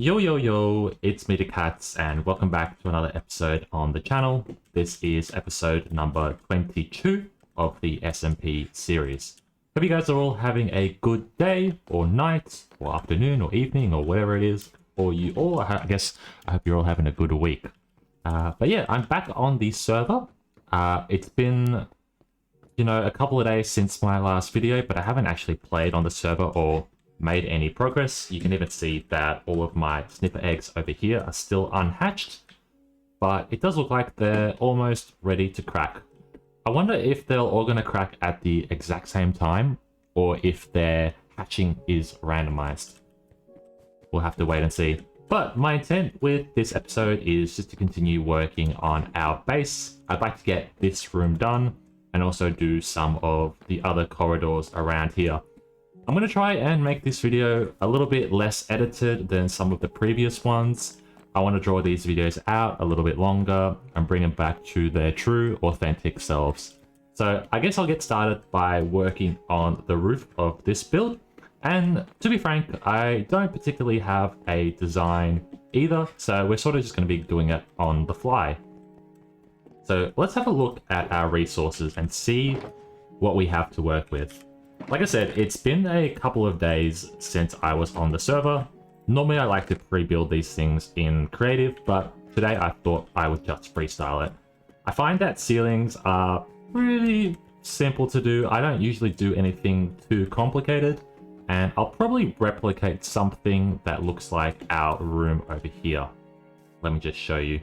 Yo, it's me, daKatz, and welcome back to another episode on the channel. This is episode number 22 of the SMP series. Hope you guys are all having a good day, or night, or afternoon, or evening, or whatever it is for you all. I hope you're all having a good week. But yeah, I'm back on the server. It's been, a couple of days since my last video, but I haven't actually played on the server or made any progress. You can even see that all of my snipper eggs over here are still unhatched, but it does look like they're almost ready to crack. I wonder if they're all going to crack at the exact same time, or if their hatching is randomized. We'll have to wait and see. But my intent with this episode is just to continue working on our base. I'd like to get this room done and also do some of the other corridors around here. I'm going to try and make this video a little bit less edited than some of the previous ones. I want to draw these videos out a little bit longer and bring them back to their true, authentic selves. So I guess I'll get started by working on the roof of this build. And to be frank, I don't particularly have a design either, so we're sort of just going to be doing it on the fly. So let's have a look at our resources and see what we have to work with. Like I said, it's been a couple of days since I was on the server. Normally I like to pre-build these things in creative, but today I thought I would just freestyle it. I find that ceilings are really simple to do. I don't usually do anything too complicated, and I'll probably replicate something that looks like our room over here. Let me just show you.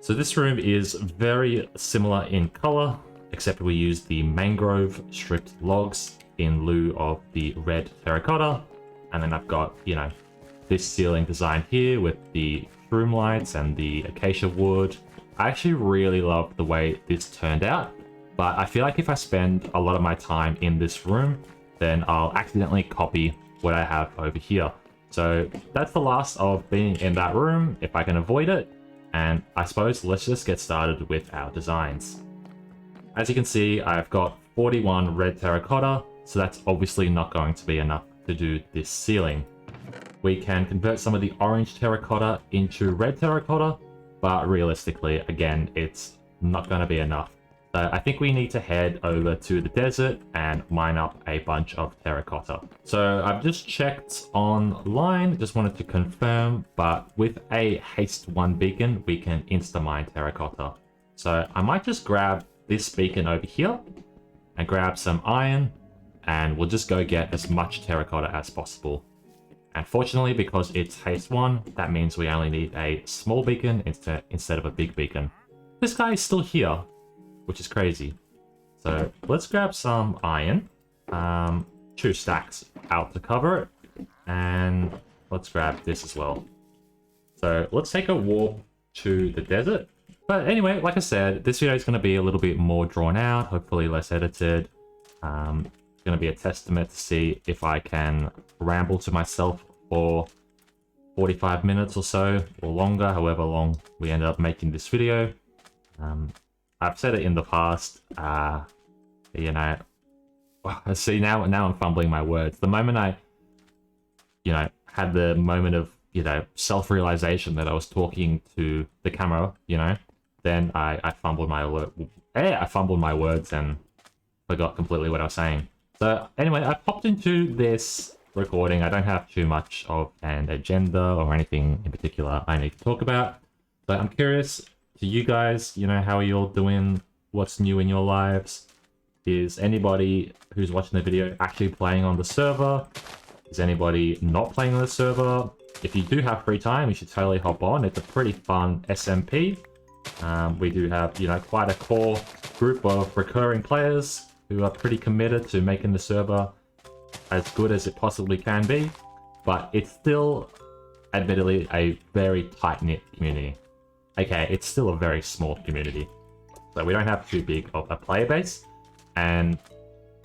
So this room is very similar in color, except we use the mangrove stripped logs in lieu of the red terracotta. And then I've got, this ceiling design here with the shroom lights and the acacia wood. I actually really love the way this turned out, but I feel like if I spend a lot of my time in this room, then I'll accidentally copy what I have over here. So that's the last of being in that room, if I can avoid it. And I suppose let's just get started with our designs. As you can see, I've got 41 red terracotta, so that's obviously not going to be enough to do this ceiling. We can convert some of the orange terracotta into red terracotta, but realistically, again, it's not going to be enough. So I think we need to head over to the desert and mine up a bunch of terracotta. So I've just checked online, just wanted to confirm, but with a haste 1 beacon, we can insta-mine terracotta. So I might just grab this beacon over here and grab some iron, and we'll just go get as much terracotta as possible. And fortunately, because it's haste 1, that means we only need a small beacon instead of a big beacon. This guy is still here, which is crazy. So let's grab some iron, 2 stacks out to cover it, and let's grab this as well. So let's take a walk to the desert. But anyway, like I said, this video is going to be a little bit more drawn out, hopefully less edited. It's going to be a testament to see if I can ramble to myself for 45 minutes or so, or longer, however long we end up making this video. I've said it in the past, see now I'm fumbling my words. The moment I, had the moment of, self-realization that I was talking to the camera, then I fumbled my words and forgot completely what I was saying. So anyway, I popped into this recording. I don't have too much of an agenda or anything in particular I need to talk about. So I'm curious to you guys, how are you all doing? What's new in your lives? Is anybody who's watching the video actually playing on the server? Is anybody not playing on the server? If you do have free time, you should totally hop on. It's a pretty fun SMP. We do have, quite a core group of recurring players who are pretty committed to making the server as good as it possibly can be, but it's still, admittedly, a very tight-knit community. Okay, it's still a very small community, so we don't have too big of a player base, and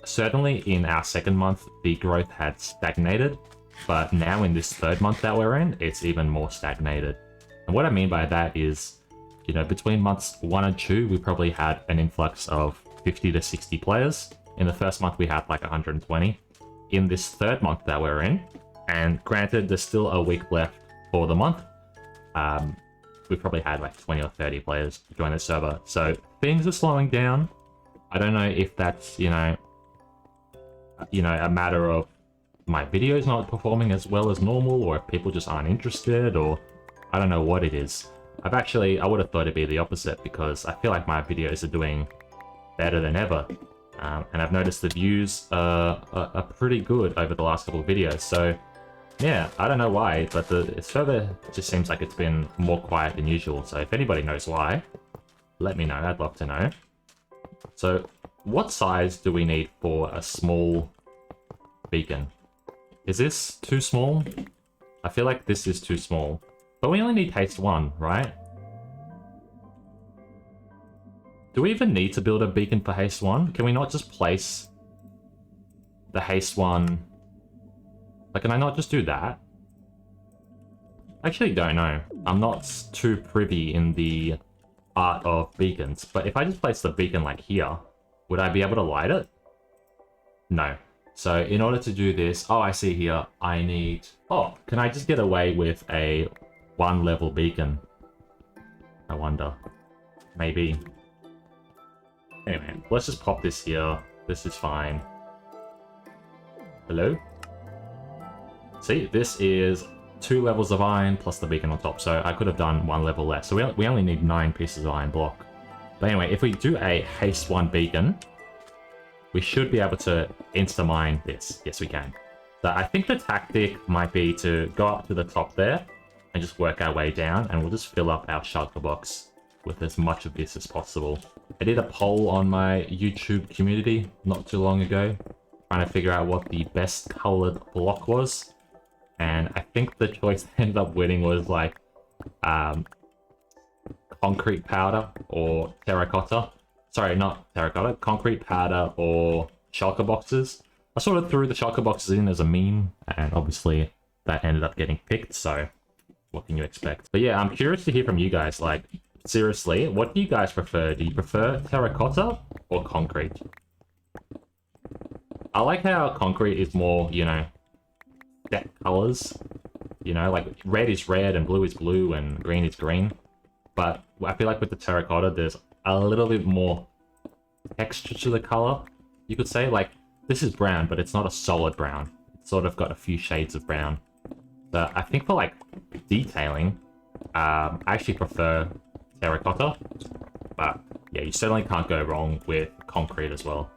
certainly in our second month, the growth had stagnated, but now in this third month that we're in, it's even more stagnated. And what I mean by that is, between months 1 and 2, we probably had an influx of 50 to 60 players. In the first month, we had like 120. In this third month that we're in, And granted, there's still a week left for the month. We've probably had like 20 or 30 players join the server, so things are slowing down. I don't know if that's, you know, a matter of my videos not performing as well as normal, or if people just aren't interested, or I don't know what it is. I would have thought it'd be the opposite, because I feel like my videos are doing better than ever. And I've noticed the views are pretty good over the last couple of videos, so yeah, I don't know why, but the server just seems like it's been more quiet than usual. So if anybody knows why, let me know. I'd love to know. So what size do we need for a small beacon? Is this too small? I feel like this is too small. But we only need haste 1, right? Do we even need to build a beacon for haste 1? Can we not just place the haste 1... Like, can I not just do that? I actually don't know. I'm not too privy in the art of beacons, but if I just place the beacon like here, would I be able to light it? No. So in order to do this, oh, I see here, I need... Oh, can I just get away with a 1-level beacon? I wonder. Maybe. Anyway, let's just pop this here. This is fine. Hello? See, this is 2 levels of iron plus the beacon on top, so I could have done 1 level less. So we only need 9 pieces of iron block. But anyway, if we do a haste 1 beacon, we should be able to insta-mine this. Yes, we can. So I think the tactic might be to go up to the top there and just work our way down, and we'll just fill up our shulker box with as much of this as possible. I did a poll on my YouTube community not too long ago, trying to figure out what the best colored block was. And I think the choice that ended up winning was like concrete powder or terracotta. Sorry, not terracotta. Concrete powder or shulker boxes. I sort of threw the shulker boxes in as a meme, and obviously that ended up getting picked, so what can you expect? But yeah, I'm curious to hear from you guys. Like, seriously, what do you guys prefer? Do you prefer terracotta or concrete? I like how concrete is more, you know, set colors, you know, like red is red and blue is blue and green is green. But I feel like with the terracotta, there's a little bit more texture to the color, you could say. Like, this is brown, but it's not a solid brown. It's sort of got a few shades of brown. So I think for like detailing, I actually prefer terracotta. But yeah, you certainly can't go wrong with concrete as well.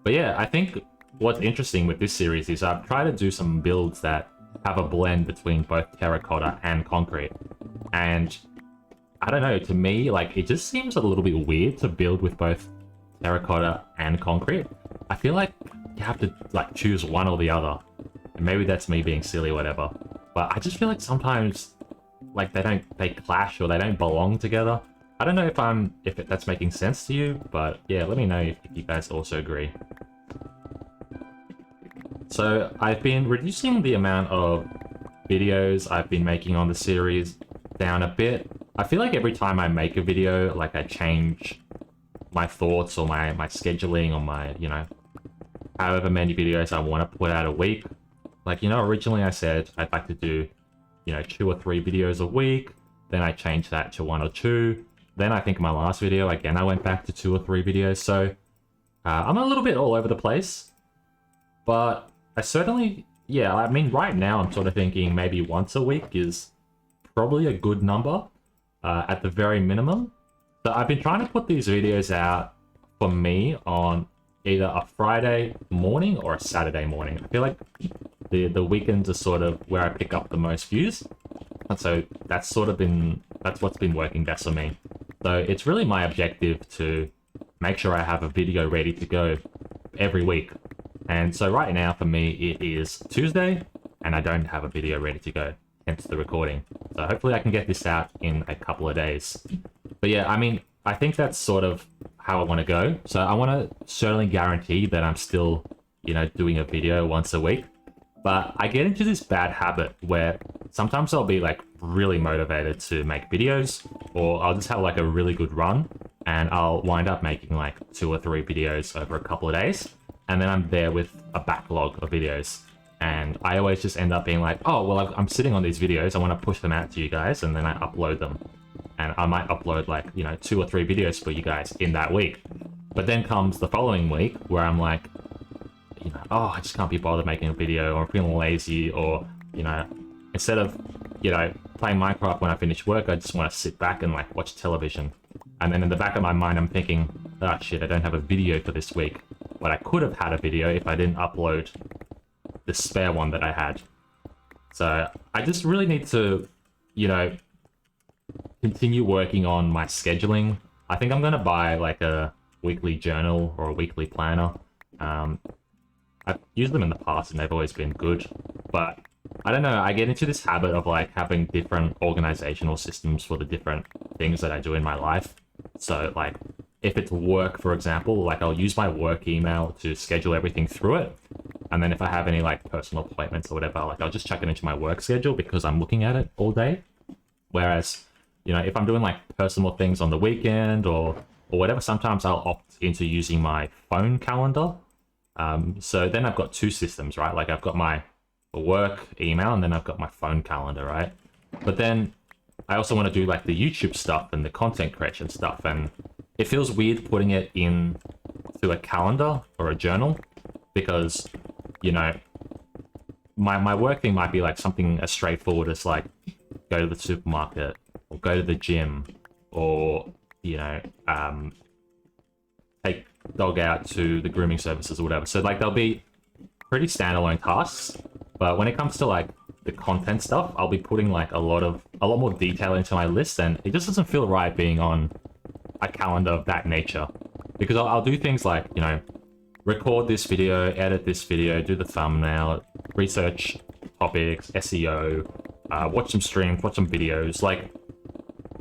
But yeah, I think what's interesting with this series is I've tried to do some builds that have a blend between both terracotta and concrete. And I don't know, to me, like, it just seems a little bit weird to build with both terracotta and concrete. I feel like you have to, like, choose one or the other. And maybe that's me being silly or whatever. But I just feel like sometimes, like, they clash or they don't belong together. I don't know if that's making sense to you, but yeah, let me know if you guys also agree. So I've been reducing the amount of videos I've been making on the series down a bit. I feel like every time I make a video, like, I change my thoughts or my scheduling or my, you know, however many videos I want to put out a week. Like, you know, originally I said I'd like to do, you know, 2 or 3 videos a week. Then I changed that to 1 or 2. Then I think my last video, again, I went back to 2 or 3 videos. So I'm a little bit all over the place. But I certainly, yeah, I mean, right now I'm sort of thinking maybe once a week is probably a good number at the very minimum. So I've been trying to put these videos out for me on either a Friday morning or a Saturday morning. I feel like the weekends are sort of where I pick up the most views. And so that's what's been working best for me. So it's really my objective to make sure I have a video ready to go every week. And so right now for me, it is Tuesday and I don't have a video ready to go, hence the recording. So hopefully I can get this out in a couple of days. But yeah, I mean, I think that's sort of how I want to go. So I want to certainly guarantee that I'm still, you know, doing a video once a week. But I get into this bad habit where sometimes I'll be like really motivated to make videos, or I'll just have like a really good run and I'll wind up making like 2 or 3 videos over a couple of days. And then I'm there with a backlog of videos. And I always just end up being like, oh, well, I'm sitting on these videos, I want to push them out to you guys, and then I upload them. And I might upload like, you know, 2 or 3 videos for you guys in that week. But then comes the following week where I'm like, you know, oh, I just can't be bothered making a video, or I'm feeling lazy, or, you know, instead of, you know, playing Minecraft when I finish work, I just want to sit back and like watch television. And then in the back of my mind, I'm thinking, oh shit, I don't have a video for this week. But I could have had a video if I didn't upload the spare one that I had. So I just really need to, you know, continue working on my scheduling. I think I'm gonna buy like a weekly journal or a weekly planner. I've used them in the past and they've always been good, but I don't know, I get into this habit of like having different organizational systems for the different things that I do in my life. So like if it's work, for example, like I'll use my work email to schedule everything through it. And then if I have any like personal appointments or whatever, like I'll just chuck it into my work schedule because I'm looking at it all day. Whereas, you know, if I'm doing like personal things on the weekend or whatever, sometimes I'll opt into using my phone calendar. So then I've got 2 systems, right? Like I've got my work email and then I've got my phone calendar, right? But then I also want to do like the YouTube stuff and the content creation stuff, and it feels weird putting it in to a calendar or a journal because, you know, my work thing might be like something as straightforward as like go to the supermarket or go to the gym or, you know, take dog out to the grooming services or whatever. So like they'll be pretty standalone tasks, but when it comes to like the content stuff, I'll be putting like a lot more detail into my list, and it just doesn't feel right being on a calendar of that nature. Because I'll do things like, you know, record this video, edit this video, do the thumbnail, research topics, SEO, watch some streams, watch some videos. Like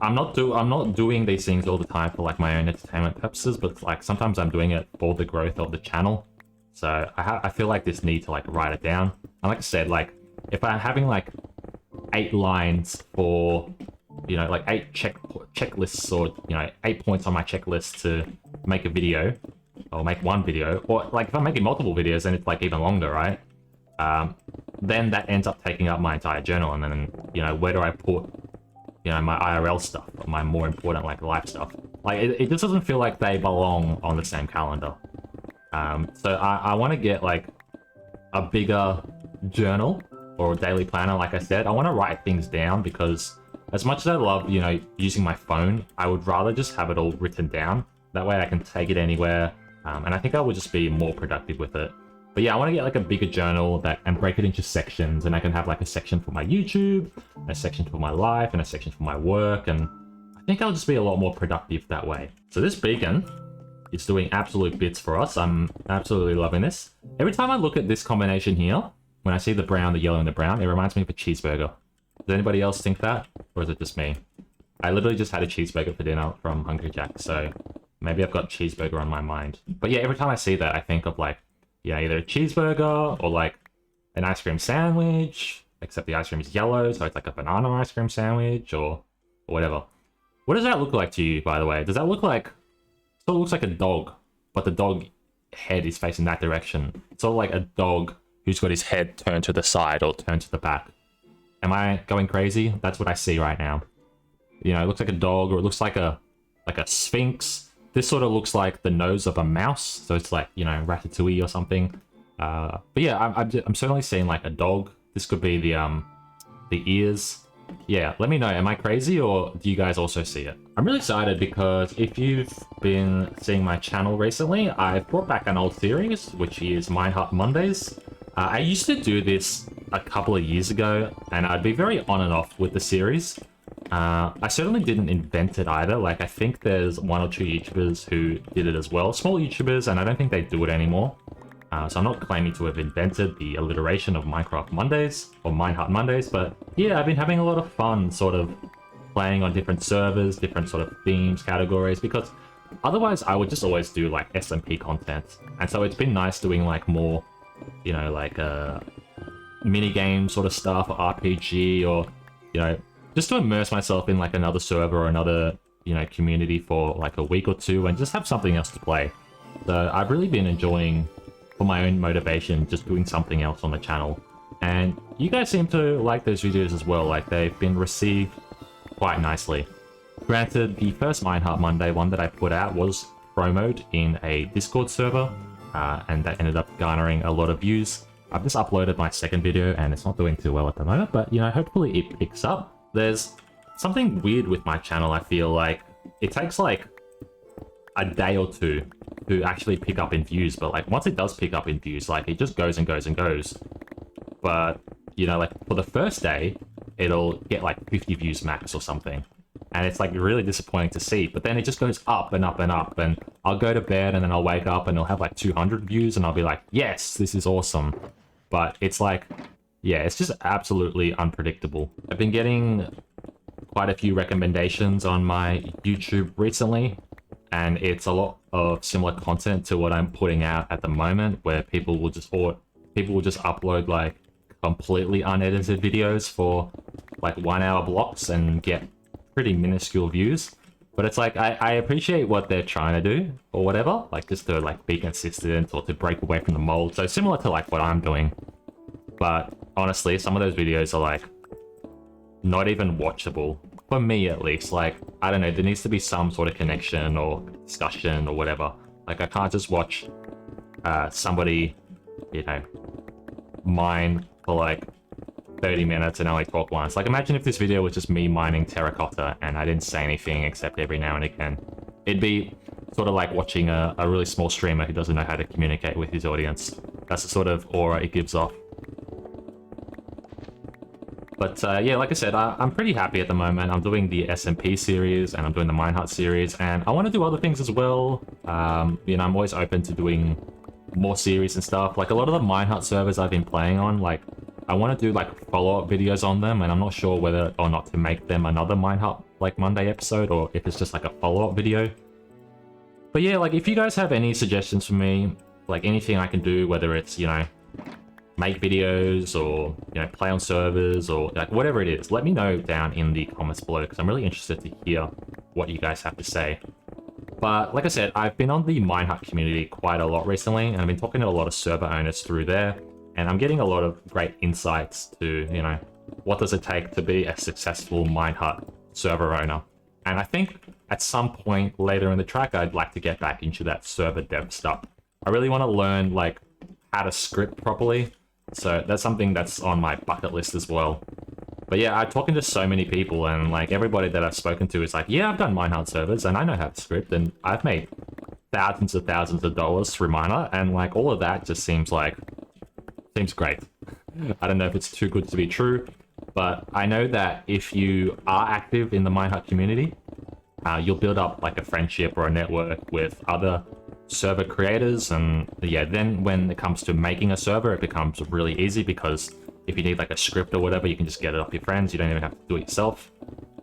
I'm not doing these things all the time for like my own entertainment purposes, but like sometimes I'm doing it for the growth of the channel. So I feel like this need to like write it down. And like I said, like if I'm having like 8 lines for, you know, like 8 checklists, or, you know, 8 points on my checklist to make a video or make one video, or like if I'm making multiple videos, then it's like even longer, right? Then that ends up taking up my entire journal. And then, you know, where do I put, you know, my IRL stuff, my more important like life stuff? Like it just doesn't feel like they belong on the same calendar. So I want to get like a bigger journal or a daily planner. Like I said, I want to write things down because as much as I love, you know, using my phone, I would rather just have it all written down. That way I can take it anywhere. And I think I would just be more productive with it. But yeah, I want to get like a bigger journal and break it into sections, and I can have like a section for my YouTube, a section for my life, and a section for my work. And I think I'll just be a lot more productive that way. So this beacon, it's doing absolute bits for us. I'm absolutely loving this. Every time I look at this combination here, when I see the brown, the yellow, and the brown, it reminds me of a cheeseburger. Does anybody else think that? Or is it just me? I literally just had a cheeseburger for dinner from Hungry Jack, so maybe I've got cheeseburger on my mind. But yeah, every time I see that, I think of like, yeah, either a cheeseburger or like an ice cream sandwich, except the ice cream is yellow, so it's like a banana ice cream sandwich or whatever. What does that look like to you, by the way? Does that look like... So it looks like a dog, but the dog head is facing that direction. It's sort of like a dog who's got his head turned to the side or turned to the back. Am I going crazy? That's what I see right now. You know, it looks like a dog, or it looks like a sphinx. This sort of looks like the nose of a mouse, so it's like, you know, Ratatouille or something. But yeah, I'm certainly seeing like a dog. This could be the ears. Yeah, let me know, am I crazy or do you guys also see it? I'm really excited because if you've been seeing my channel recently, I've brought back an old series, which is Minecraft Mondays. I used to do this a couple of years ago, and I'd be very on and off with the series. I certainly didn't invent it either. Like, I think there's 1 or 2 YouTubers who did it as well. Small YouTubers, and I don't think they do it anymore. So I'm not claiming to have invented the alliteration of Minecraft Mondays or Minecraft Mondays, but yeah, I've been having a lot of fun sort of playing on different servers, different sort of themes, categories, because otherwise I would just always do like SMP content. And so it's been nice doing like more, you know, like mini game sort of stuff, or RPG, or, you know, just to immerse myself in like another server or another, you know, community for like a week or 2 and just have something else to play. So I've really been enjoying, for my own motivation, just doing something else on the channel. And you guys seem to like those videos as well, like they've been received quite nicely. Granted, the first Minecraft Monday one that I put out was promoted in a Discord server, and that ended up garnering a lot of views. I've just uploaded my second video and it's not doing too well at the moment, but you know, hopefully it picks up. There's something weird with my channel. I feel like it takes like a day or two to actually pick up in views, but like once it does pick up in views, like it just goes and goes and goes. But you know, like for the first day, it'll get like 50 views max or something. And it's like really disappointing to see, but then it just goes up and up and up, and I'll go to bed and then I'll wake up and it'll have like 200 views and I'll be like, yes, this is awesome. But it's like, yeah, it's just absolutely unpredictable. I've been getting quite a few recommendations on my YouTube recently, and it's a lot of similar content to what I'm putting out at the moment, where people will just upload like completely unedited videos for like 1 hour blocks and get pretty minuscule views. But it's like, I appreciate what they're trying to do or whatever, like just to like be consistent or to break away from the mold. So similar to like what I'm doing. But honestly, some of those videos are like not even watchable for me, at least. Like, I don't know, there needs to be some sort of connection or discussion or whatever. Like, I can't just watch somebody, you know, mine for like 30 minutes and only talk once. Like, imagine if this video was just me mining terracotta and I didn't say anything except every now and again. It'd be sort of like watching a really small streamer who doesn't know how to communicate with his audience. That's the sort of aura it gives off. But yeah, like I said, I'm pretty happy at the moment. I'm doing the SMP series and I'm doing the Minehut series, and I want to do other things as well. You know, I'm always open to doing more series and stuff. Like a lot of the Minehut servers I've been playing on, like I want to do like follow-up videos on them, and I'm not sure whether or not to make them another Minehut like Monday episode or if it's just like a follow-up video. But yeah, like if you guys have any suggestions for me, like anything I can do, whether it's, you know, make videos or, you know, play on servers or like whatever it is, let me know down in the comments below, because I'm really interested to hear what you guys have to say. But like I said, I've been on the Minehut community quite a lot recently, and I've been talking to a lot of server owners through there, and I'm getting a lot of great insights to, you know, what does it take to be a successful Minehut server owner. And I think at some point later in the track, I'd like to get back into that server dev stuff. I really want to learn like how to script properly. So that's something that's on my bucket list as well. But yeah, I'm talking to so many people, and like everybody that I've spoken to is like, yeah, I've done Minehut servers and I know how to script, and I've made thousands of dollars through Minehut, and like all of that just seems great. I don't know if it's too good to be true, but I know that if you are active in the Minehut community, you'll build up like a friendship or a network with other server creators, and yeah, then when it comes to making a server, it becomes really easy, because if you need like a script or whatever, you can just get it off your friends. You don't even have to do it yourself.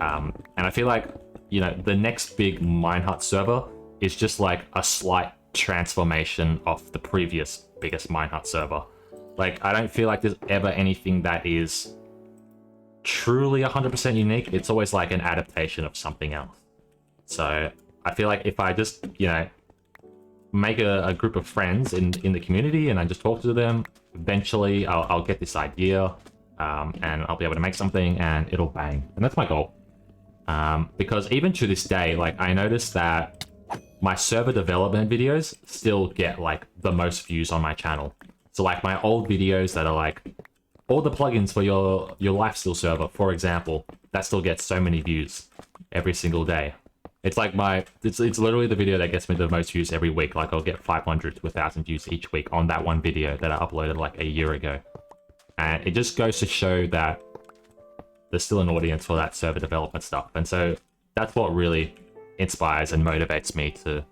And I feel like, you know, the next big Minehut server is just like a slight transformation of the previous biggest Minehut server. Like, I don't feel like there's ever anything that is truly 100% unique. It's always like an adaptation of something else. So I feel like if I just, you know, make a group of friends in the community and I just talk to them, eventually I'll get this idea, and I'll be able to make something and it'll bang. And that's my goal. Because even to this day, like I noticed that my server development videos still get like the most views on my channel. So like my old videos that are like all the plugins for your lifesteal server, for example, that still gets so many views every single day. It's like it's literally the video that gets me the most views every week. Like I'll get 500 to 1,000 views each week on that one video that I uploaded like a year ago. And it just goes to show that there's still an audience for that server development stuff. And so that's what really inspires and motivates me to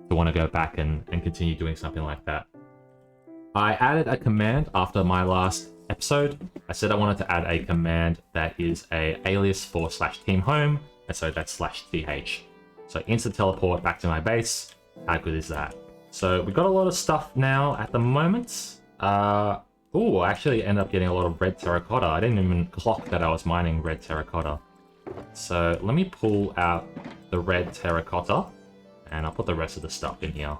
want to go back and continue doing something like that. I added a command after my last episode. I said I wanted to add a command that is a alias for /team home. And so that's /th. So instant teleport back to my base. How good is that? So we got a lot of stuff now at the moment. Oh, I actually ended up getting a lot of red terracotta. I didn't even clock that I was mining red terracotta. So let me pull out the red terracotta and I'll put the rest of the stuff in here.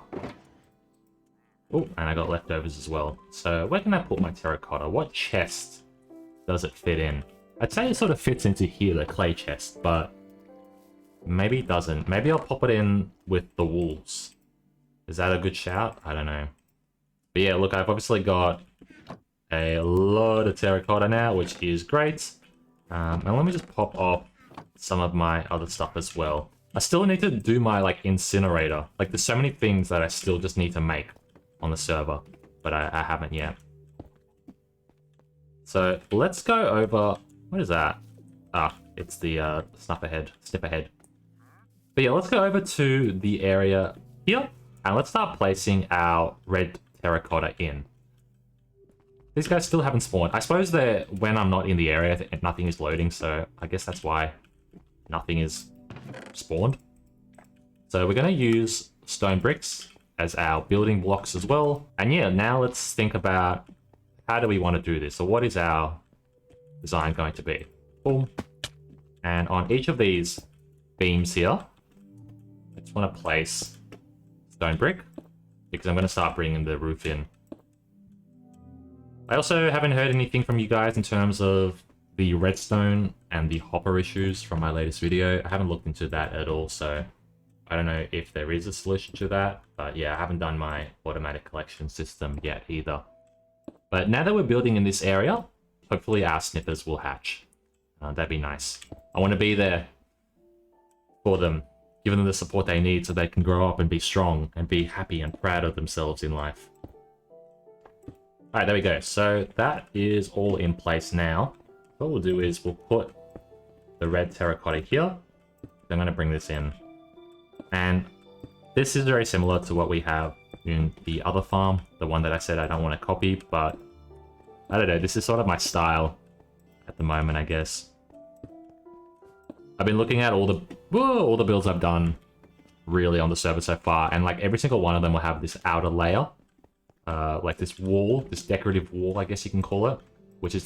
Oh, and I got leftovers as well. So where can I put my terracotta? What chest does it fit in? I'd say it sort of fits into here, the clay chest, but maybe it doesn't. Maybe I'll pop it in with the walls. Is that a good shout? I don't know. But yeah, look, I've obviously got a lot of terracotta now, which is great. And let me just pop off some of my other stuff as well. I still need to do my, like, incinerator. Like, there's so many things that I still just need to make on the server, but I haven't yet. So let's go over... What is that? Ah, it's the snip ahead. But yeah, let's go over to the area here, and let's start placing our red terracotta in. These guys still haven't spawned. I suppose that when I'm not in the area, nothing is loading, so I guess that's why nothing is spawned. So we're going to use stone bricks as our building blocks as well. And yeah, now let's think about how do we want to do this? So what is our design going to be? Boom. And on each of these beams here, I just want to place stone brick because I'm going to start bringing the roof in. I also haven't heard anything from you guys in terms of the redstone and the hopper issues from my latest video. I haven't looked into that at all, so I don't know if there is a solution to that. But yeah, I haven't done my automatic collection system yet either. But now that we're building in this area, hopefully our snippers will hatch. That'd be nice. I want to be there for them, give them the support they need so they can grow up and be strong and be happy and proud of themselves in life. Alright, there we go. So that is all in place now. What we'll do is we'll put the red terracotta here. I'm going to bring this in. And this is very similar to what we have in the other farm, the one that I said I don't want to copy, but I don't know, this is sort of my style at the moment, I guess. I've been looking at all the builds I've done really on the server so far, and like every single one of them will have this outer layer, like this wall, this decorative wall, I guess you can call it, which has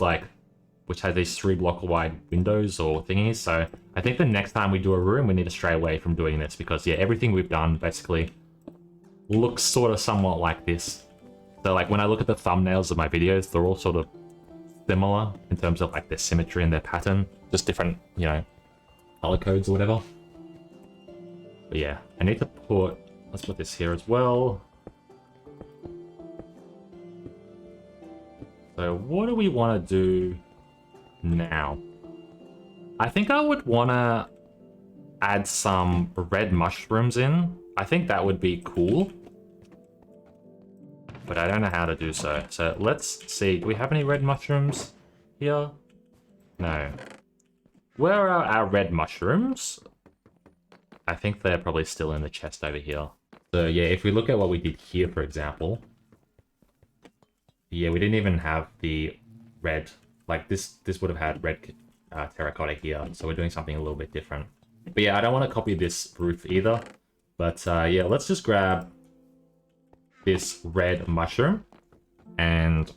these 3-block wide windows or thingies. So I think the next time we do a room, we need to stray away from doing this because yeah, everything we've done basically looks sort of somewhat like this. So like when I look at the thumbnails of my videos, they're all sort of similar in terms of like their symmetry and their pattern, just different, you know, color codes or whatever. But yeah, I need to put, let's put this here as well. So what do we want to do now? I think I would want to add some red mushrooms in. I think that would be cool. But I don't know how to do so. So let's see. Do we have any red mushrooms here? No. Where are our red mushrooms? I think they're probably still in the chest over here. So yeah, if we look at what we did here, for example. Yeah, we didn't even have the red. Like this would have had red terracotta here. So we're doing something a little bit different. But yeah, I don't want to copy this roof either. But yeah, let's just grab this red mushroom and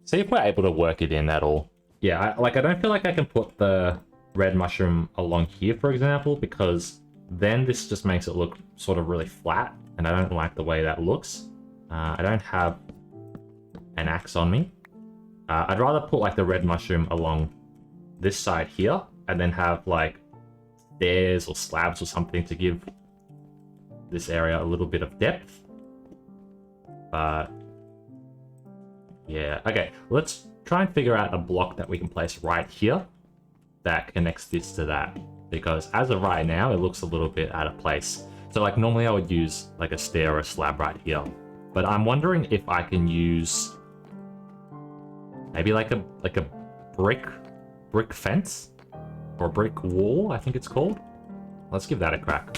see if we're able to work it in at all. Yeah, I don't feel like I can put the red mushroom along here, for example, because then this just makes it look sort of really flat, and I don't like the way that looks. I don't have an axe on me. I'd rather put like the red mushroom along this side here, and then have like stairs or slabs or something to give this area a little bit of depth. But yeah, okay, let's try and figure out a block that we can place right here that connects this to that, because as of right now it looks a little bit out of place. So like normally I would use like a stair or a slab right here, but I'm wondering if I can use maybe like a brick fence or brick wall, I think it's called. Let's give that a crack.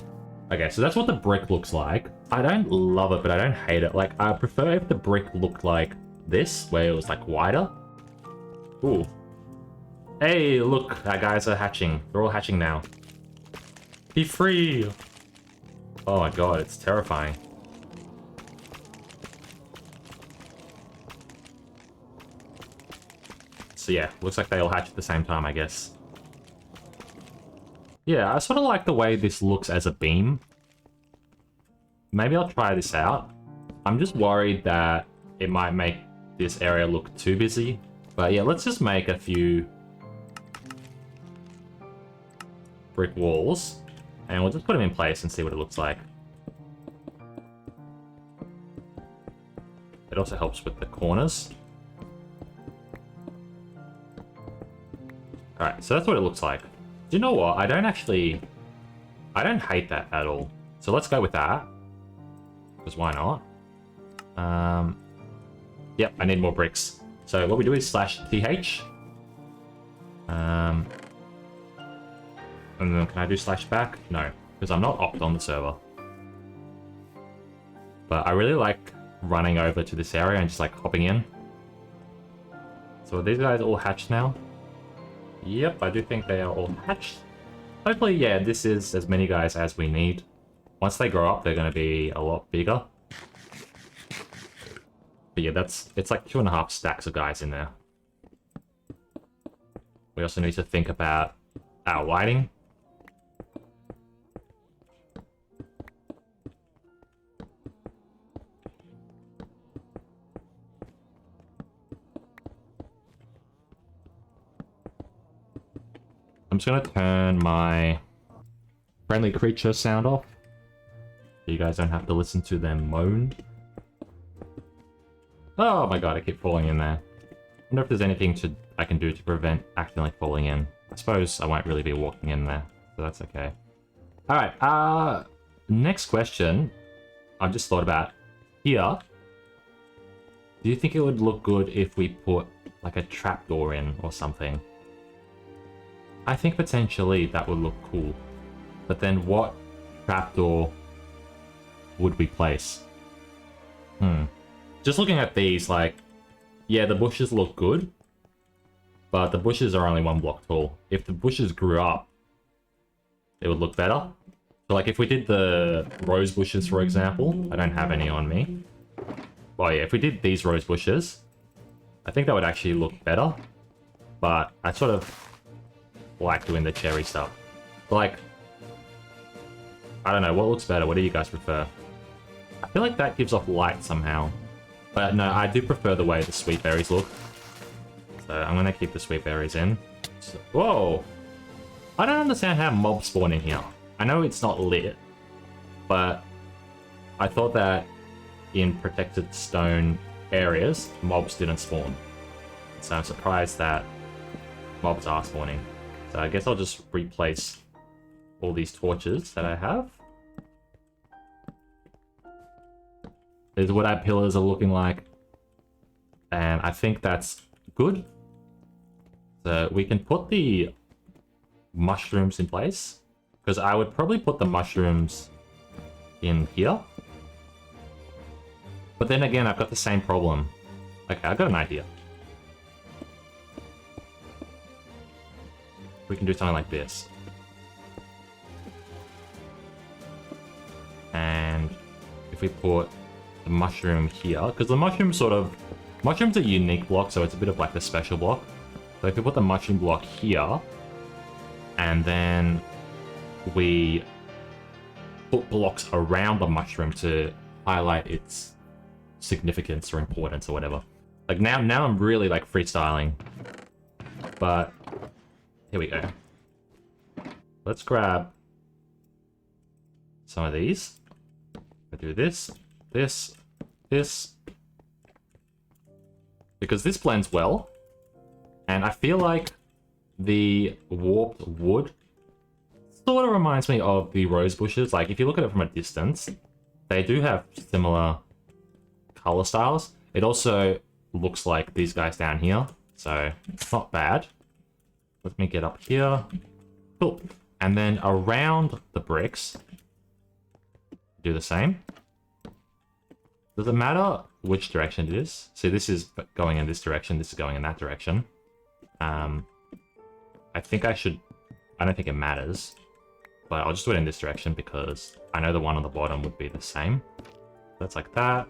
Okay, so that's what the brick looks like. I don't love it, but I don't hate it. Like, I prefer if the brick looked like this, where it was like wider. Ooh. Hey, look, our guys are hatching. They're all hatching now. Be free! Oh my god, it's terrifying. So yeah, looks like they all hatch at the same time, I guess. Yeah, I sort of like the way this looks as a beam. Maybe I'll try this out. I'm just worried that it might make this area look too busy. But yeah, let's just make a few brick walls. And we'll just put them in place and see what it looks like. It also helps with the corners. Alright, so that's what it looks like. Do you know what? I don't hate that at all. So let's go with that. Because why not? Yep, I need more bricks. So what we do is /th. And then can I do /back? No, because I'm not opt on the server. But I really like running over to this area and just like hopping in. So are these guys all hatched now? Yep, I do think they are all hatched. Hopefully, yeah, this is as many guys as we need. Once they grow up, they're going to be a lot bigger. But yeah, it's like 2.5 stacks of guys in there. We also need to think about our lighting. I'm just going to turn my friendly creature sound off, so you guys don't have to listen to them moan. Oh my god, I keep falling in there. I wonder if there's anything I can do to prevent accidentally falling in. I suppose I won't really be walking in there, so that's okay. Alright, next question I've just thought about here. Do you think it would look good if we put like a trapdoor in or something? I think potentially that would look cool. But then what trapdoor would we place? Just looking at these, like, yeah, the bushes look good, but the bushes are only 1 block tall. If the bushes grew up, it would look better. So like if we did the rose bushes, for example, I don't have any on me. Well, yeah, if we did these rose bushes, I think that would actually look better. But I sort of like doing the cherry stuff. But like, I don't know, what looks better? What do you guys prefer? I feel like that gives off light somehow. But no, I do prefer the way the sweet berries look. So I'm gonna keep the sweet berries in. So, whoa! I don't understand how mobs spawn in here. I know it's not lit, but I thought that in protected stone areas, mobs didn't spawn. So I'm surprised that mobs are spawning. So I guess I'll just replace all these torches that I have. This is what our pillars are looking like. And I think that's good. So we can put the mushrooms in place. Because I would probably put the mushrooms in here. But then again, I've got the same problem. Okay, I've got an idea. We can do something like this. And if we put the mushroom here, because the mushroom mushroom's a unique block, so it's a bit of like the special block. So if we put the mushroom block here, and then we put blocks around the mushroom to highlight its significance or importance or whatever. Like now I'm really like freestyling. But here we go. Let's grab some of these. We'll do this, this, this. Because this blends well. And I feel like the warped wood sort of reminds me of the rose bushes. Like if you look at it from a distance, they do have similar color styles. It also looks like these guys down here. So it's not bad. Let me get up here. Cool. And then around the bricks, do the same. Does it matter which direction it is? See, this is going in this direction, this is going in that direction. I think I don't think it matters, but I'll just do it in this direction because I know the one on the bottom would be the same. That's like that.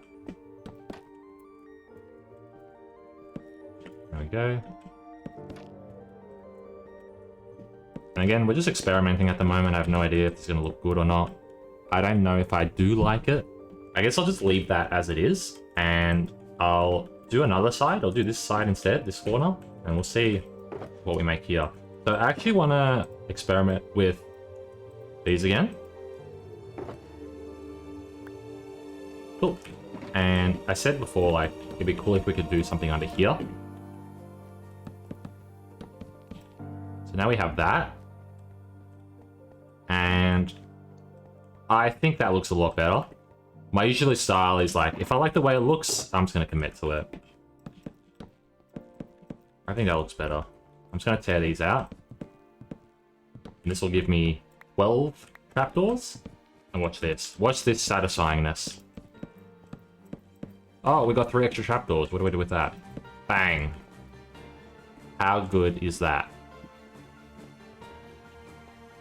There we go. And again, we're just experimenting at the moment. I have no idea if it's going to look good or not. I don't know if I do like it. I guess I'll just leave that as it is, and I'll do another side. I'll do this side instead, this corner, and we'll see what we make here. So I actually want to experiment with these again. Cool. And I said before, like, it'd be cool if we could do something under here. So now we have that. And I think that looks a lot better. My usual style is like, if I like the way it looks, I'm just going to commit to it. I think that looks better. I'm just going to tear these out. And this will give me 12 trapdoors. And watch this. Watch this satisfyingness. Oh, we got 3 extra trapdoors. What do we do with that? Bang. How good is that?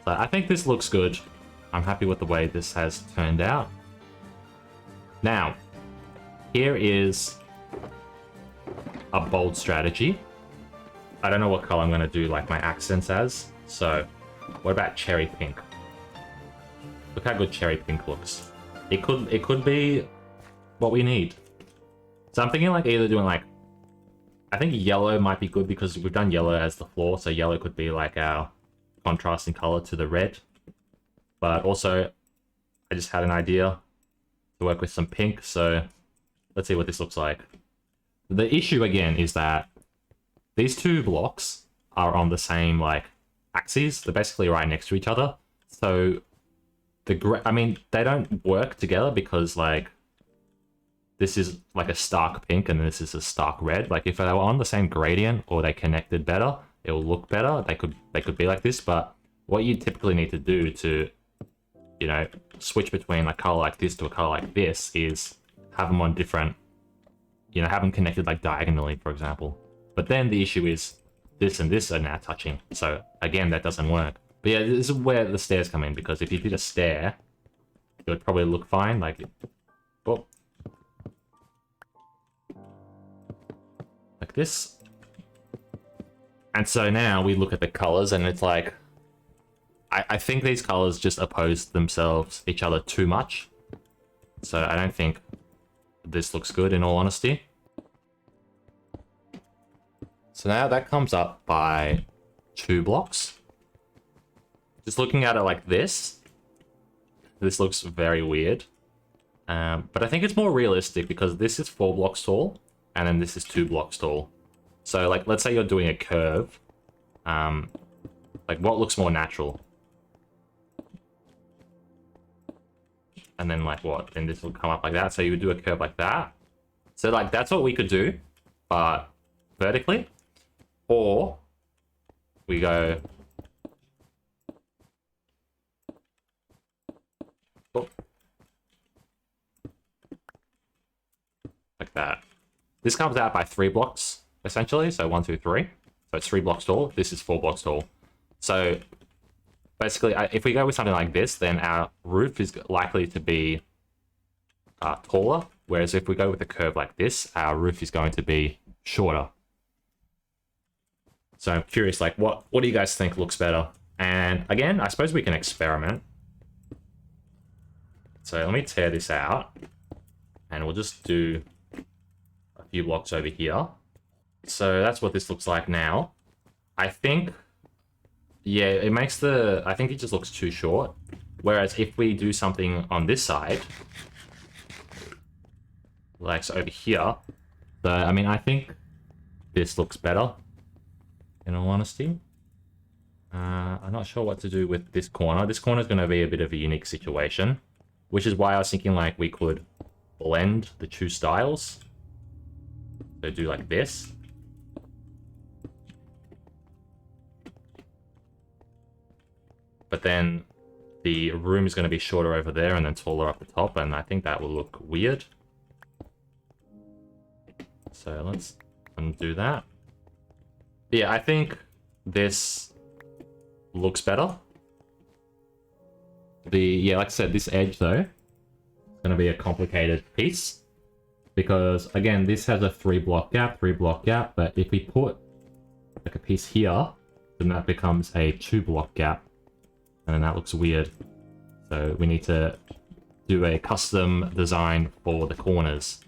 So I think this looks good. I'm happy with the way this has turned out. Now, here is a bold strategy. I don't know what color I'm going to do like my accents as. So, what about cherry pink? Look how good cherry pink looks. It could be what we need. So I'm thinking like either doing like, I think yellow might be good because we've done yellow as the floor. So yellow could be like our contrasting color to the red. But also, I just had an idea to work with some pink. So let's see what this looks like. The issue again is that these 2 blocks are on the same like axes. They're basically right next to each other. So I mean, they don't work together because like this is like a stark pink and this is a stark red. Like if they were on the same gradient or they connected better, it will look better. They could be like this, but what you typically need to do to, you know, switch between a color like this to a color like this is have them on different, you know, have them connected like diagonally, for example. But then the issue is this and this are now touching. So again, that doesn't work. But yeah, this is where the stairs come in, because if you did a stair, it would probably look fine. Like, oh, like this. And so now we look at the colors and it's like, I think these colors just oppose each other too much. So I don't think this looks good in all honesty. So now that comes up by 2 blocks. Just looking at it like this looks very weird. But I think it's more realistic because this is 4 blocks tall and then this is 2 blocks tall. So like, let's say you're doing a curve. Like what looks more natural? And then like what? Then this will come up like that. So you would do a curve like that. So like that's what we could do, but vertically. Or we go like that. This comes out by 3 blocks essentially. So 1, 2, 3. So it's 3 blocks tall. This is 4 blocks tall. So basically, if we go with something like this, then our roof is likely to be taller. Whereas if we go with a curve like this, our roof is going to be shorter. So I'm curious, like, what do you guys think looks better? And again, I suppose we can experiment. So let me tear this out. And we'll just do a few blocks over here. So that's what this looks like now. I think, yeah, I think it just looks too short. Whereas if we do something on this side, like so over here, so I mean, I think this looks better, in all honesty. I'm not sure what to do with this corner. This corner is going to be a bit of a unique situation, which is why I was thinking like we could blend the 2 styles. So do like this. But then the room is going to be shorter over there and then taller up the top, and I think that will look weird. So let's undo that. Yeah, I think this looks better. Yeah, like I said, this edge though is going to be a complicated piece because again, this has a 3 block gap, but if we put like a piece here, then that becomes a 2 block gap. And then that looks weird. So we need to do a custom design for the corners.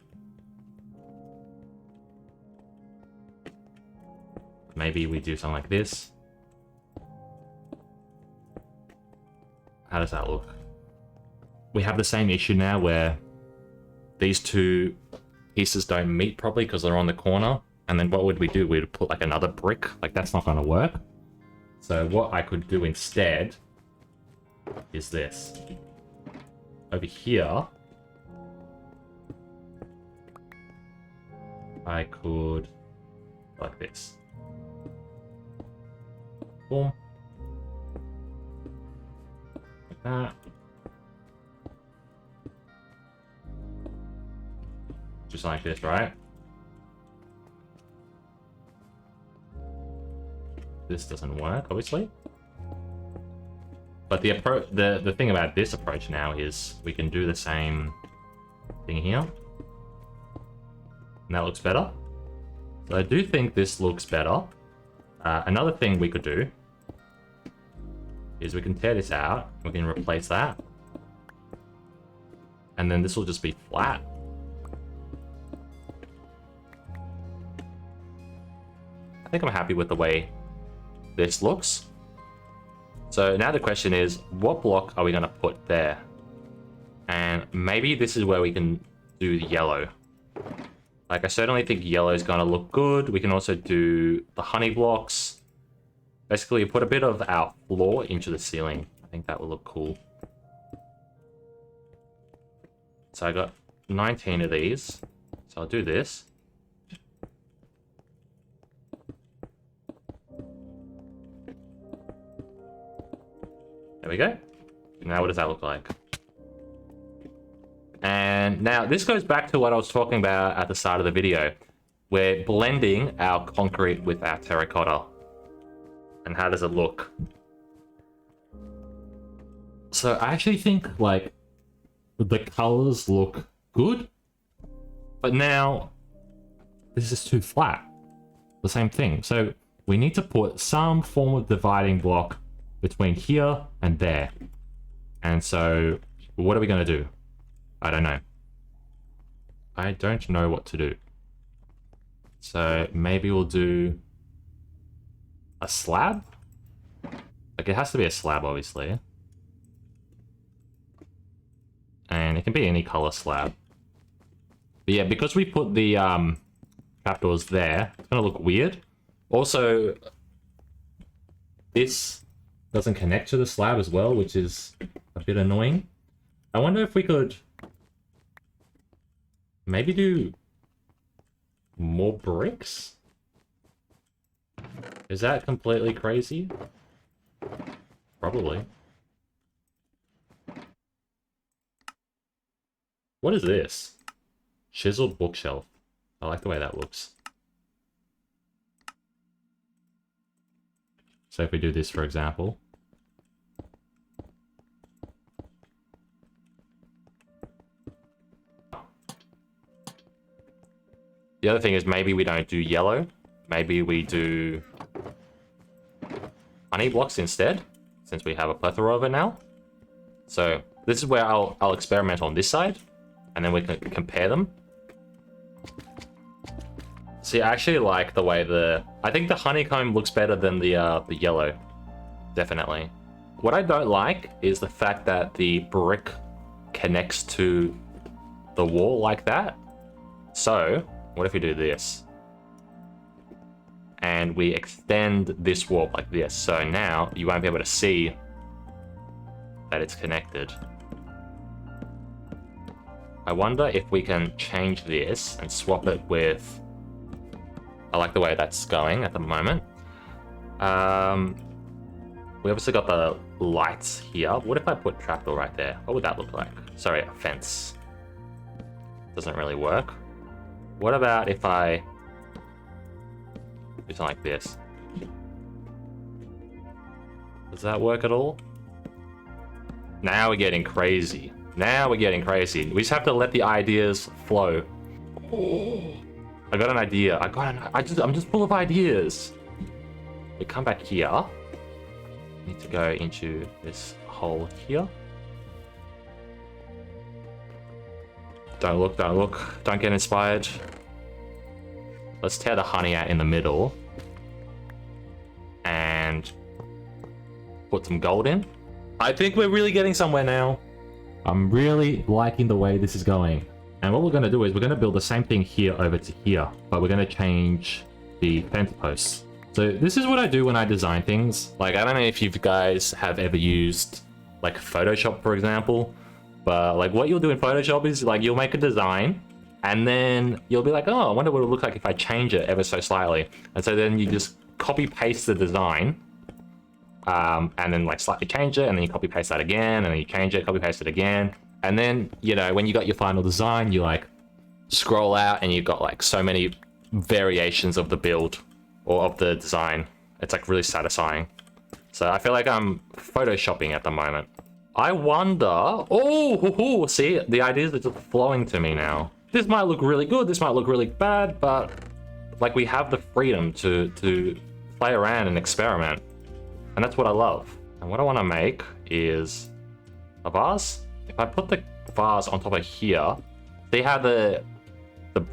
Maybe we do something like this. How does that look? We have the same issue now where these two pieces don't meet properly because they're on the corner. And then what would we do? We'd put like another brick. Like that's not going to work. So what I could do instead is this. Over here, I could like this. Boom. Like that. Just like this, right? This doesn't work, obviously. But the thing about this approach now is we can do the same thing here. And that looks better. So I do think this looks better. Another thing we could do is we can tear this out. We can replace that. And then this will just be flat. I think I'm happy with the way this looks. So now the question is, what block are we going to put there? And maybe this is where we can do the yellow. Like, I certainly think yellow is going to look good. We can also do the honey blocks. Basically, put a bit of our floor into the ceiling. I think that will look cool. So I got 19 of these. So I'll do this. There we go. Now what does that look like? And now this goes back to what I was talking about at the start of the video. We're blending our concrete with our terracotta. And how does it look? So I actually think like the colors look good, but now this is too flat. The same thing. So we need to put some form of dividing block between here and there. And so what are we going to do? I don't know. I don't know what to do. So maybe we'll do a slab. Like it has to be a slab, obviously. And it can be any color slab. But yeah, because we put the trapdoors there, it's going to look weird. Also, this doesn't connect to the slab as well, which is a bit annoying. I wonder if we could maybe do more bricks? Is that completely crazy? Probably. What is this? Chiseled bookshelf. I like the way that looks. So if we do this, for example. The other thing is maybe we don't do yellow. Maybe we do honey blocks instead, since we have a plethora of it now. So this is where I'll experiment on this side, and then we can compare them. See, I actually like the way I think the honeycomb looks better than the yellow, definitely. What I don't like is the fact that the brick connects to the wall like that. So what if we do this? And we extend this wall like this. So now you won't be able to see that it's connected. I wonder if we can change this and swap it with... I like the way that's going at the moment. We obviously got the lights here. What if I put trapdoor right there? What would that look like? Sorry, a fence. Doesn't really work. What about if I do something like this? Does that work at all? Now we're getting crazy. Now we're getting crazy. We just have to let the ideas flow. Oh, I got an idea. I'm just full of ideas. We come back here. Need to go into this hole here. Don't look, don't look. Don't get inspired. Let's tear the honey out in the middle. And put some gold in. I think we're really getting somewhere now. I'm really liking the way this is going. And what we're going to do is we're going to build the same thing here over to here, but we're going to change the fence posts. So this is what I do when I design things. Like, I don't know if you guys have ever used like Photoshop, for example, but like what you'll do in Photoshop is like you'll make a design and then you'll be like, oh, I wonder what it would look like if I change it ever so slightly. And so then you just copy paste the design and then like slightly change it, and then you copy paste that again, and then you change it, copy paste it again. And then, you know, when you got your final design, you like scroll out and you've got like so many variations of the build or of the design. It's like really satisfying. So I feel like I'm photoshopping at the moment. I wonder, oh, see, the ideas are just flowing to me now. This might look really good, this might look really bad, but like we have the freedom to play around and experiment. And that's what I love. And what I want to make is a vase. If I put the vase on top of here, see how the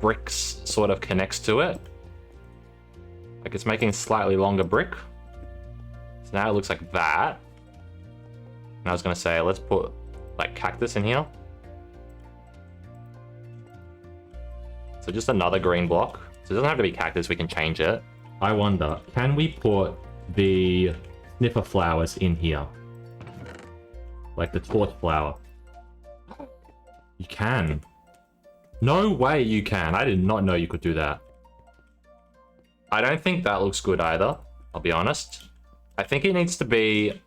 bricks sort of connects to it? Like it's making slightly longer brick. So now it looks like that. And I was gonna say, let's put like cactus in here. So just another green block. So it doesn't have to be cactus, we can change it. I wonder, can we put the sniffer flowers in here? Like the torch flower. You can. No way you can. I did not know you could do that. I don't think that looks good either, I'll be honest. I think it needs to be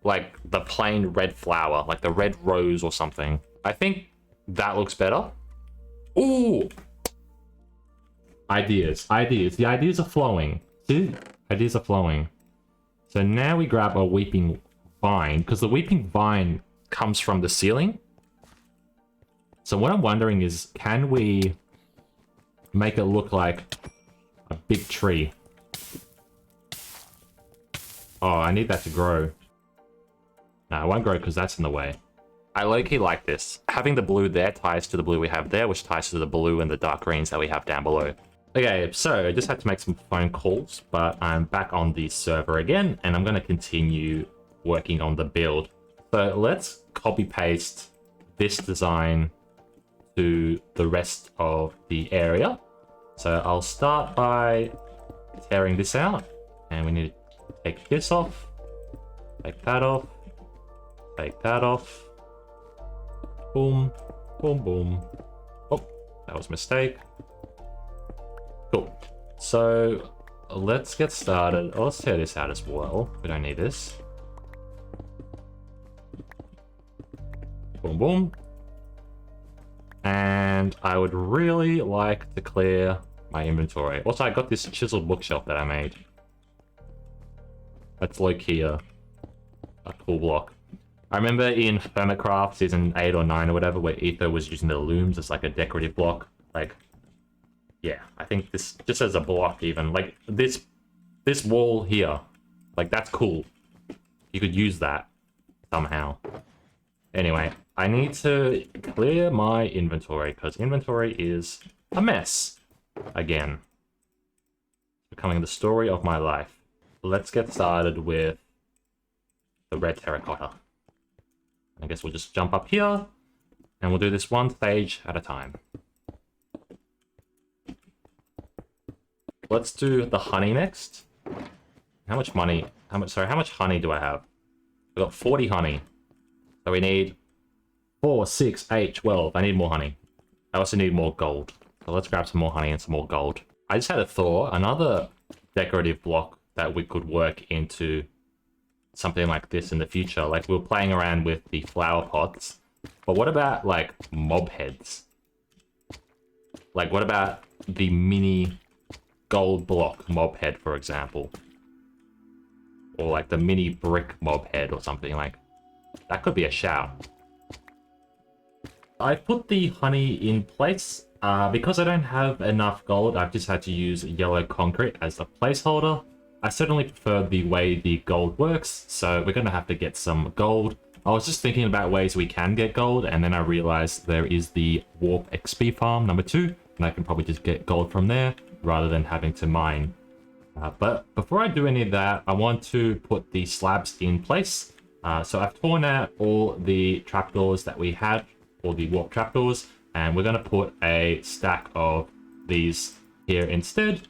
like the plain red flower, like the red rose or something. I think that looks better. Ooh! Ideas. The ideas are flowing. See? Ideas are flowing. So now we grab a weeping vine, because the weeping vine comes from the ceiling. So what I'm wondering is, can we make it look like a big tree? Oh, I need that to grow. No, it won't grow because that's in the way. I low-key like this. Having the blue there ties to the blue we have there, which ties to the blue and the dark greens that we have down below. Okay, so I just had to make some phone calls, but I'm back on the server again, and I'm going to continue working on the build. So let's copy-paste this design to the rest of the area. So I'll start by tearing this out, and we need to take this off, take that off, take that off. Boom, boom, boom. Oh, that was a mistake. Cool. So let's get started. Oh, let's tear this out as well. We don't need this. Boom, boom. And I would really like to clear my inventory. Also, I got this chiseled bookshelf that I made. That's low-key a cool block. I remember in Hermitcraft season 8 or 9 or whatever, where Ether was using the looms as like a decorative block. Like, yeah, I think this just as a block even. Like this wall here, like that's cool. You could use that somehow. Anyway, I need to clear my inventory because inventory is a mess again. Becoming the story of my life. Let's get started with the red terracotta. I guess we'll just jump up here and we'll do this one stage at a time. Let's do the honey next. How much honey do I have? I've got 40 honey. So we need 4, 6, 8, 12. I need more honey. I also need more gold. So let's grab some more honey and some more gold. I just had a thought, another decorative block that we could work into something like this in the future. Like we were playing around with the flower pots, but what about like mob heads? Like what about the mini gold block mob head, for example? Or like the mini brick mob head or something. Like that could be a shout. I put the honey in place because I don't have enough gold. I've just had to use yellow concrete as a placeholder. I certainly prefer the way the gold works, so we're going to have to get some gold. I was just thinking about ways we can get gold, and then I realized there is the warp XP farm number 2, and I can probably just get gold from there rather than having to mine. But before I do any of that, I want to put the slabs in place. So I've torn out all the trapdoors that we had, all the warp trapdoors, and we're going to put a stack of these here instead.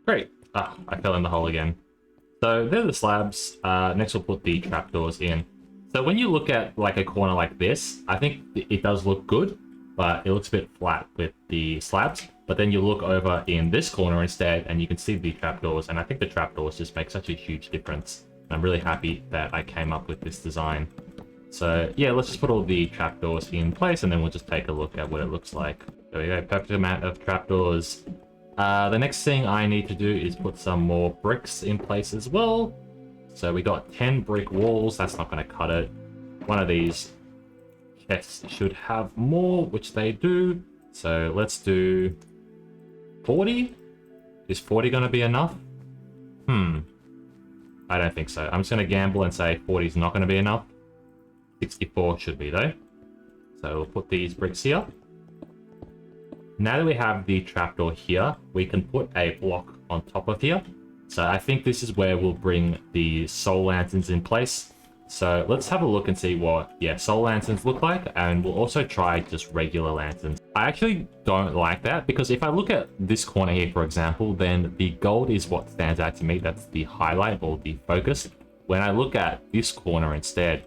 Great. I fell in the hole again. So they're the slabs. Next we'll put the trapdoors in. So when you look at like a corner like this, I think it does look good, but it looks a bit flat with the slabs. But then you look over in this corner instead, and you can see the trapdoors, and I think the trapdoors just make such a huge difference. I'm really happy that I came up with this design. So yeah, let's just put all the trapdoors in place, and then we'll just take a look at what it looks like. There we go, perfect amount of trapdoors. The next thing I need to do is put some more bricks in place as well. So we got 10 brick walls, that's not going to cut it. One of these chests should have more, which they do. So let's do 40? Is 40 going to be enough? I don't think so. I'm just going to gamble and say 40 is not going to be enough. 64 should be though. So we'll put these bricks here. Now that we have the trapdoor here, we can put a block on top of here. So I think this is where we'll bring the soul lanterns in place. So let's have a look and see what, soul lanterns look like, and we'll also try just regular lanterns. I actually don't like that, because if I look at this corner here, for example, then the gold is what stands out to me. That's the highlight or the focus. When I look at this corner instead,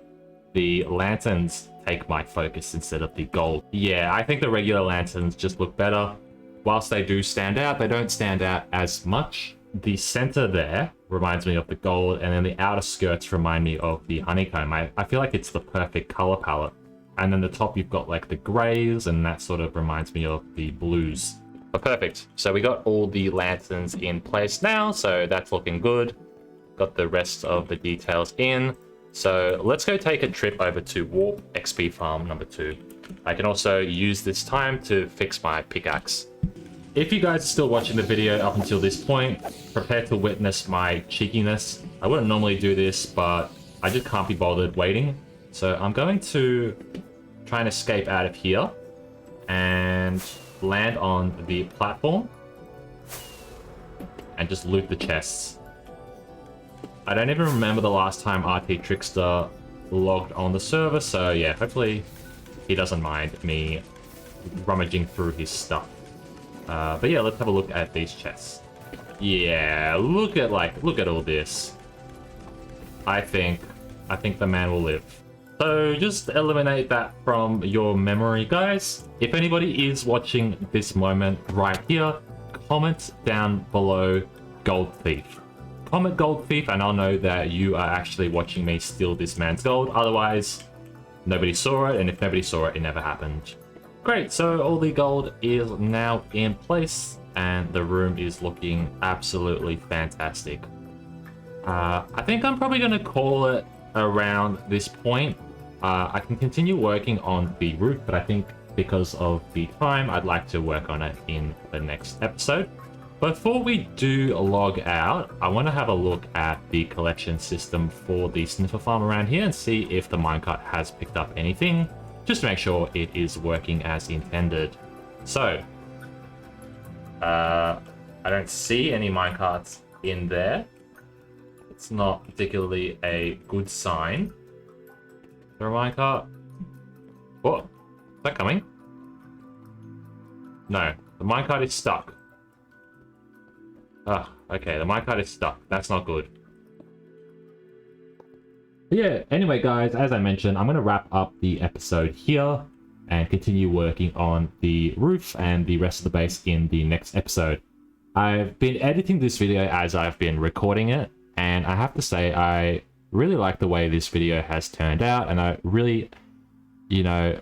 the lanterns take my focus instead of the gold. Yeah, I think the regular lanterns just look better. Whilst they do stand out, they don't stand out as much. The center there reminds me of the gold, and then the outer skirts remind me of the honeycomb. I feel like it's the perfect color palette. And then the top you've got like the grays, and that sort of reminds me of the blues. But perfect. So we got all the lanterns in place now, so that's looking good. Got the rest of the details in. So let's go take a trip over to Warp XP Farm number 2. I can also use this time to fix my pickaxe. If you guys are still watching the video up until this point, prepare to witness my cheekiness. I wouldn't normally do this, but I just can't be bothered waiting. So I'm going to try and escape out of here and land on the platform and just loot the chests. I don't even remember the last time RT Trickster logged on the server, so yeah, hopefully he doesn't mind me rummaging through his stuff. But yeah, let's have a look at these chests. Yeah, look at all this. I think the man will live. So just eliminate that from your memory, guys. If anybody is watching this moment right here, comment down below Gold Thief. Comment Gold Thief, and I'll know that you are actually watching me steal this man's gold. Otherwise, nobody saw it, and if nobody saw it, it never happened. Great, so all the gold is now in place, and the room is looking absolutely fantastic. I think I'm probably going to call it around this point. I can continue working on the roof, but I think because of the time, I'd like to work on it in the next episode. Before we do log out, I want to have a look at the collection system for the sniffer farm around here and see if the minecart has picked up anything, just to make sure it is working as intended. So, I don't see any minecarts in there. It's not particularly a good sign. Is there a minecart? What? Is that coming? No, the minecart is stuck. Ah, okay, the minecart is stuck. That's not good. But yeah, anyway, guys, as I mentioned, I'm going to wrap up the episode here and continue working on the roof and the rest of the base in the next episode. I've been editing this video as I've been recording it, and I have to say I really like the way this video has turned out, and I really,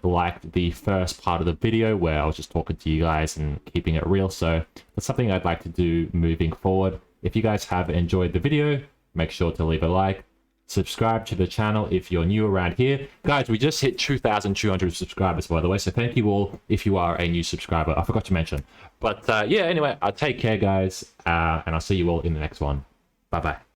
liked the first part of the video where I was just talking to you guys and keeping it real. So that's something I'd like to do moving forward. If you guys have enjoyed the video, make sure to leave a like. Subscribe to the channel if you're new around here. Guys, we just hit 2,200 subscribers, by the way, so thank you all if you are a new subscriber. I forgot to mention. But yeah, anyway, I'll take care, guys, and I'll see you all in the next one. Bye-bye.